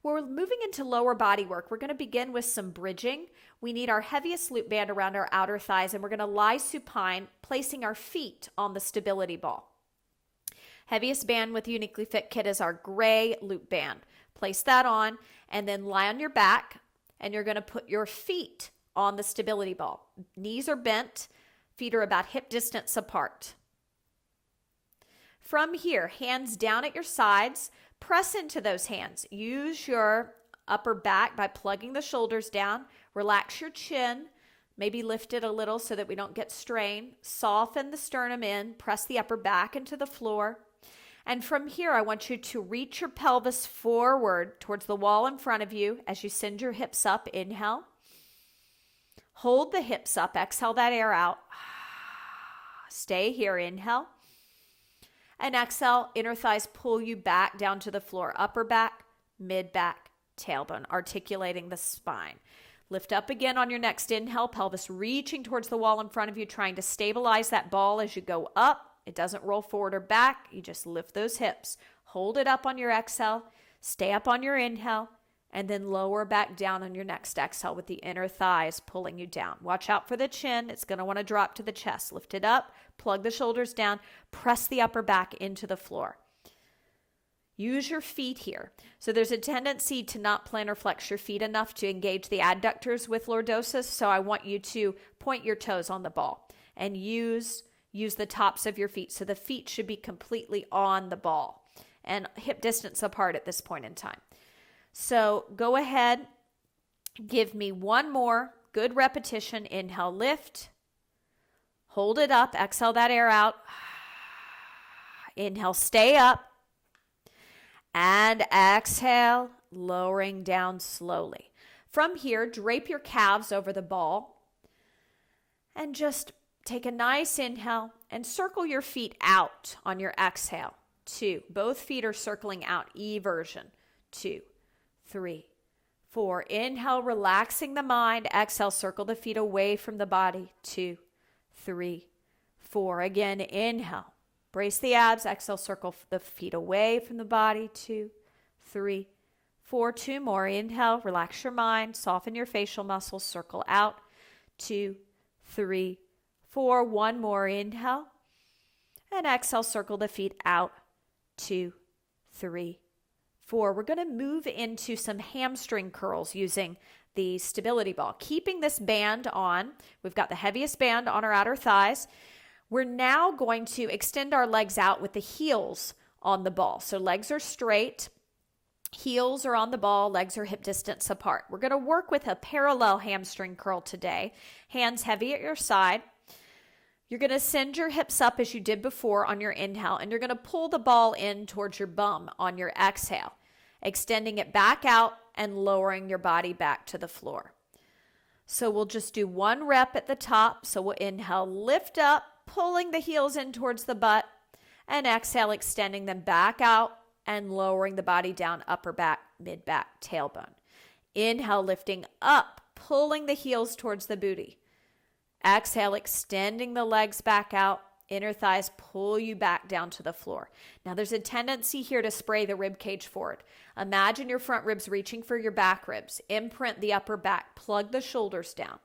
We're moving into lower body work. We're going to begin with some bridging. We need our heaviest loop band around our outer thighs, and we're going to lie supine, placing our feet on the stability ball. Heaviest band with YouniquelyFit kit is our gray loop band. Place that on and then lie on your back, and you're going to put your feet on the stability ball. Knees are bent, feet are about hip distance apart. From here, hands down at your sides, press into those hands. Use your upper back by plugging the shoulders down. Relax your chin, maybe lift it a little so that we don't get strain. Soften the sternum in, press the upper back into the floor. And from here, I want you to reach your pelvis forward towards the wall in front of you as you send your hips up. Inhale. Hold the hips up. Exhale that air out. Stay here. Inhale. And exhale, inner thighs pull you back down to the floor. Upper back, mid back, tailbone, articulating the spine. Lift up again on your next inhale, pelvis reaching towards the wall in front of you, trying to stabilize that ball as you go up. It doesn't roll forward or back. You just lift those hips. Hold it up on your exhale. Stay up on your inhale. And then lower back down on your next exhale with the inner thighs pulling you down. Watch out for the chin. It's going to want to drop to the chest. Lift it up. Plug the shoulders down. Press the upper back into the floor. Use your feet here. So there's a tendency to not plantar flex your feet enough to engage the adductors with lordosis. So I want you to point your toes on the ball and use the tops of your feet. So the feet should be completely on the ball and hip distance apart at this point in time. So go ahead, give me one more good repetition. Inhale, lift, hold it up, exhale that air out. Inhale, stay up, and exhale, lowering down slowly. From here, drape your calves over the ball and just take a nice inhale and circle your feet out on your exhale. 2, both feet are circling out, E version. 2, 3, 4. Inhale, relaxing the mind. Exhale, circle the feet away from the body. 2, 3, 4. Again, inhale. Brace the abs. Exhale, circle the feet away from the body. 2, 3, 4. 2 more. Inhale, relax your mind. Soften your facial muscles. Circle out. 2, 3, 4. 1 more. Inhale. And exhale, circle the feet out. 2, 3, 4. We're going to move into some hamstring curls using the stability ball. Keeping this band on, we've got the heaviest band on our outer thighs. We're now going to extend our legs out with the heels on the ball. So legs are straight, heels are on the ball, legs are hip distance apart. We're going to work with a parallel hamstring curl today. Hands heavy at your side. You're going to send your hips up as you did before on your inhale, and you're going to pull the ball in towards your bum on your exhale, extending it back out and lowering your body back to the floor. So we'll just do 1 rep at the top. So we'll inhale, lift up, pulling the heels in towards the butt, and exhale, extending them back out and lowering the body down, upper back, mid back, tailbone. Inhale, lifting up, pulling the heels towards the booty. Exhale, extending the legs back out. Inner thighs pull you back down to the floor. Now there's a tendency here to spray the rib cage forward. Imagine your front ribs reaching for your back ribs. Imprint the upper back. Plug the shoulders down.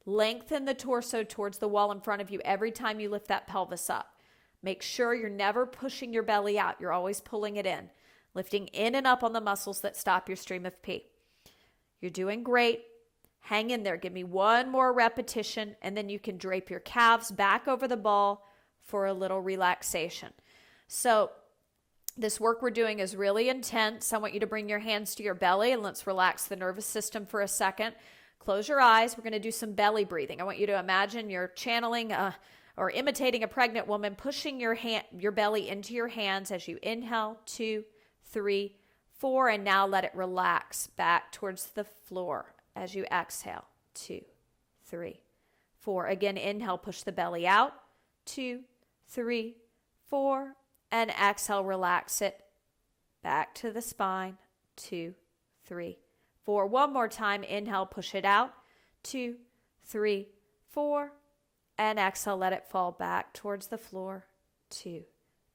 Lengthen the torso towards the wall in front of you every time you lift that pelvis up. Make sure you're never pushing your belly out. You're always pulling it in. Lifting in and up on the muscles that stop your stream of pee. You're doing great. Hang in there. Give me 1 more repetition, and then you can drape your calves back over the ball for a little relaxation. So this work we're doing is really intense. I want you to bring your hands to your belly, and let's relax the nervous system for a second. Close your eyes. We're going to do some belly breathing. I want you to imagine you're channeling or imitating a pregnant woman, pushing your belly into your hands as you inhale. 2, 3, 4, and now let it relax back towards the floor. As you exhale, 2, 3, 4. Again, inhale, push the belly out. 2, 3, 4. And exhale, relax it back to the spine. 2, 3, 4. 1 more time. Inhale, push it out. 2, 3, 4. And exhale, let it fall back towards the floor. 2,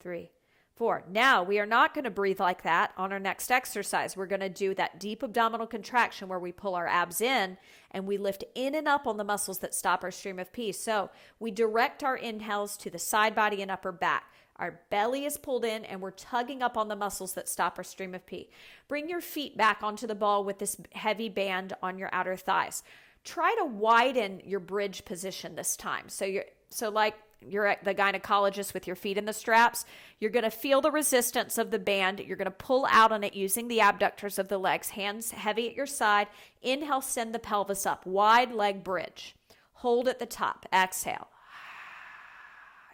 3, 4. Now, we are not going to breathe like that on our next exercise. We're going to do that deep abdominal contraction where we pull our abs in and we lift in and up on the muscles that stop our stream of pee. So we direct our inhales to the side body and upper back. Our belly is pulled in and we're tugging up on the muscles that stop our stream of pee. Bring your feet back onto the ball with this heavy band on your outer thighs. Try to widen your bridge position this time. So like you're at the gynecologist with your feet in the straps, you're going to feel the resistance of the band. You're going to pull out on it using the abductors of the legs, hands heavy at your side. Inhale, send the pelvis up, wide leg bridge. Hold at the top, exhale.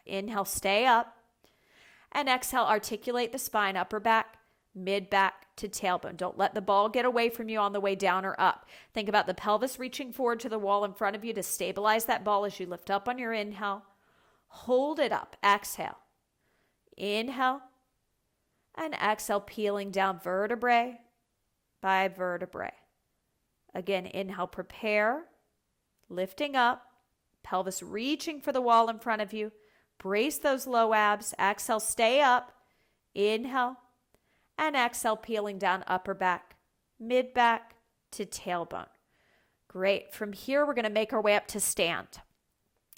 Inhale, stay up. And exhale, articulate the spine, upper back, mid back to tailbone. Don't let the ball get away from you on the way down or up. Think about the pelvis reaching forward to the wall in front of you to stabilize that ball as you lift up on your inhale. Hold it up. Exhale. Inhale. And exhale, peeling down vertebrae by vertebrae. Again, inhale, prepare. Lifting up. Pelvis reaching for the wall in front of you. Brace those low abs. Exhale, stay up. Inhale. And exhale, peeling down upper back, mid back to tailbone. Great. From here, we're going to make our way up to stand.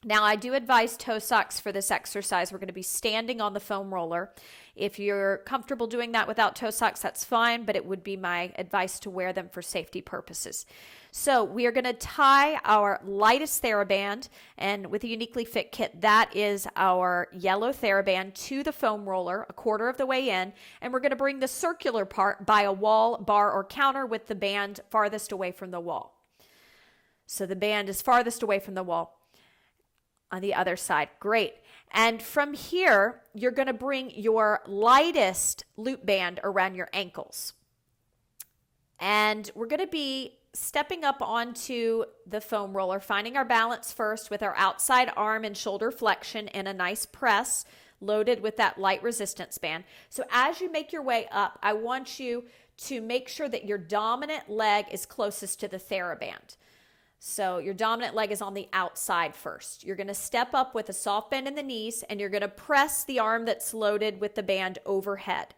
Now, I do advise ToeSox for this exercise. We're going to be standing on the foam roller. If you're comfortable doing that without ToeSox, that's fine, but it would be my advice to wear them for safety purposes. So we are going to tie our lightest Theraband, and with the YouniquelyFit kit, that is our yellow Theraband, to the foam roller, a quarter of the way in, and we're going to bring the circular part by a wall, bar, or counter with the band farthest away from the wall. So the band is farthest away from the wall. On the other side. Great. And from here, you're going to bring your lightest loop band around your ankles. And we're going to be stepping up onto the foam roller, finding our balance first with our outside arm and shoulder flexion and a nice press loaded with that light resistance band. So as you make your way up, I want you to make sure that your dominant leg is closest to the Theraband. So your dominant leg is on the outside first. You're going to step up with a soft bend in the knees, and you're going to press the arm that's loaded with the band overhead.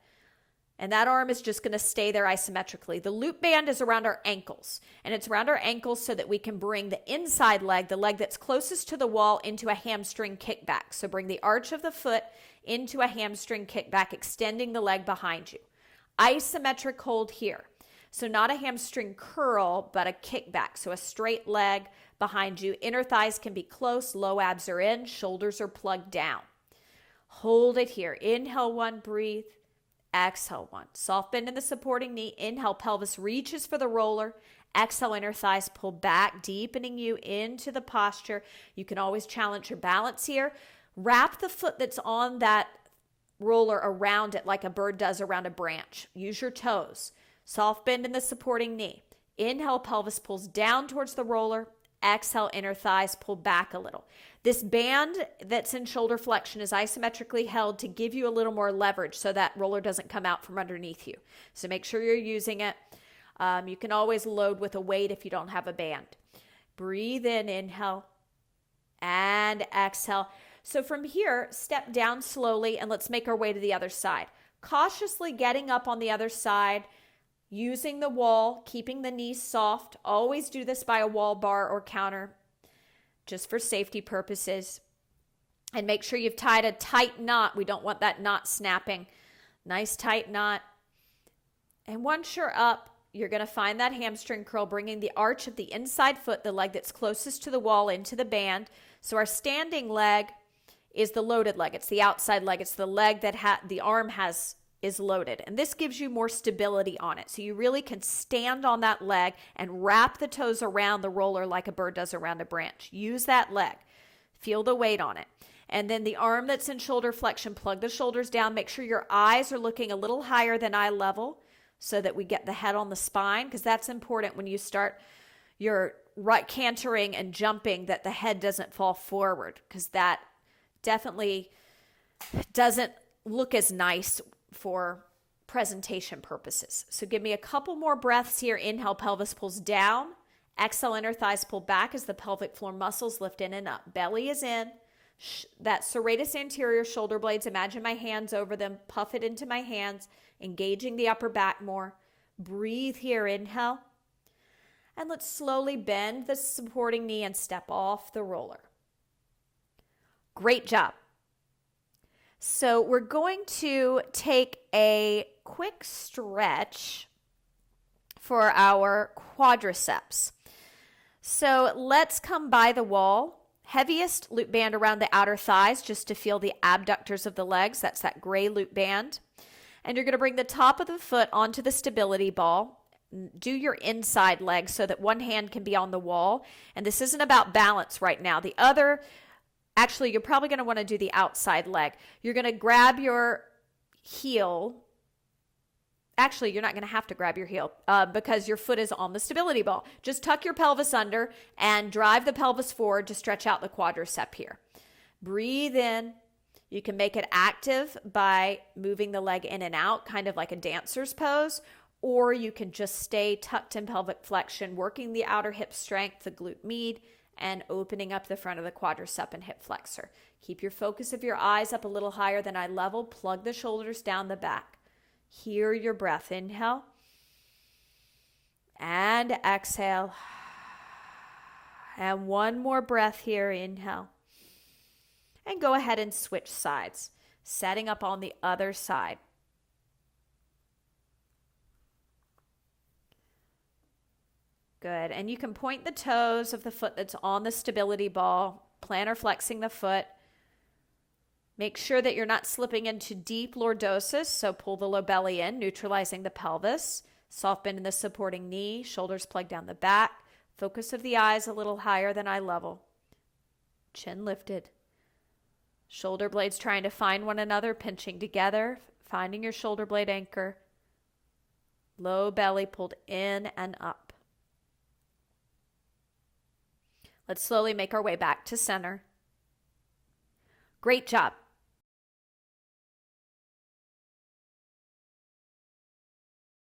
And that arm is just going to stay there isometrically. The loop band is around our ankles, and it's around our ankles so that we can bring the inside leg, the leg that's closest to the wall, into a hamstring kickback. So bring the arch of the foot into a hamstring kickback, extending the leg behind you. Isometric hold here. So not a hamstring curl, but a kickback. So a straight leg behind you. Inner thighs can be close. Low abs are in. Shoulders are plugged down. Hold it here. Inhale 1, breathe. Exhale 1. Soft bend in the supporting knee. Inhale, pelvis reaches for the roller. Exhale, inner thighs pull back, deepening you into the posture. You can always challenge your balance here. Wrap the foot that's on that roller around it like a bird does around a branch. Use your toes. Soft bend in the supporting knee. Inhale, pelvis pulls down towards the roller. Exhale, inner thighs pull back a little. This band that's in shoulder flexion is isometrically held to give you a little more leverage so that roller doesn't come out from underneath you. So make sure you're using it. You can always load with a weight if you don't have a band. Breathe in, inhale, and exhale. So from here, step down slowly and let's make our way to the other side. Cautiously getting up on the other side, using the wall, keeping the knees soft. Always do this by a wall, bar, or counter, just for safety purposes. And make sure you've tied a tight knot. We don't want that knot snapping. Nice tight knot. And once you're up, you're going to find that hamstring curl, bringing the arch of the inside foot, the leg that's closest to the wall, into the band. So our standing leg is the loaded leg. It's the outside leg. It's the leg that the arm is loaded. And this gives you more stability on it. So you really can stand on that leg and wrap the toes around the roller like a bird does around a branch. Use that leg. Feel the weight on it. And then the arm that's in shoulder flexion, plug the shoulders down. Make sure your eyes are looking a little higher than eye level so that we get the head on the spine, because that's important when you start your right cantering and jumping, that the head doesn't fall forward, because that definitely doesn't look as nice for presentation purposes. So give me a couple more breaths here. Inhale, pelvis pulls down. Exhale, inner thighs pull back as the pelvic floor muscles lift in and up. Belly is in. that serratus anterior shoulder blades. Imagine my hands over them. Puff it into my hands, engaging the upper back more. Breathe here, inhale. And let's slowly bend the supporting knee and step off the roller. Great job. So we're going to take a quick stretch for our quadriceps. So let's come by the wall. Heaviest loop band around the outer thighs just to feel the abductors of the legs. That's that gray loop band. And you're going to bring the top of the foot onto the stability ball. Do your inside leg so that one hand can be on the wall. And this isn't about balance right now. Actually, you're probably going to want to do the outside leg. You're going to grab your heel. Actually, you're not going to have to grab your heel because your foot is on the stability ball. Just tuck your pelvis under and drive the pelvis forward to stretch out the quadricep here. Breathe in. You can make it active by moving the leg in and out, kind of like a dancer's pose, or you can just stay tucked in pelvic flexion, working the outer hip strength, the glute med, and opening up the front of the quadricep and hip flexor. Keep your focus of your eyes up a little higher than eye level. Plug the shoulders down the back. Hear your breath. Inhale and exhale. And one more breath here. Inhale. And go ahead and switch sides, setting up on the other side. Good. And you can point the toes of the foot that's on the stability ball, plantar flexing the foot. Make sure that you're not slipping into deep lordosis, so pull the low belly in, neutralizing the pelvis. Soft bend in the supporting knee, shoulders plugged down the back. Focus of the eyes a little higher than eye level. Chin lifted. Shoulder blades trying to find one another, pinching together, finding your shoulder blade anchor. Low belly pulled in and up. Let's slowly make our way back to center. Great job.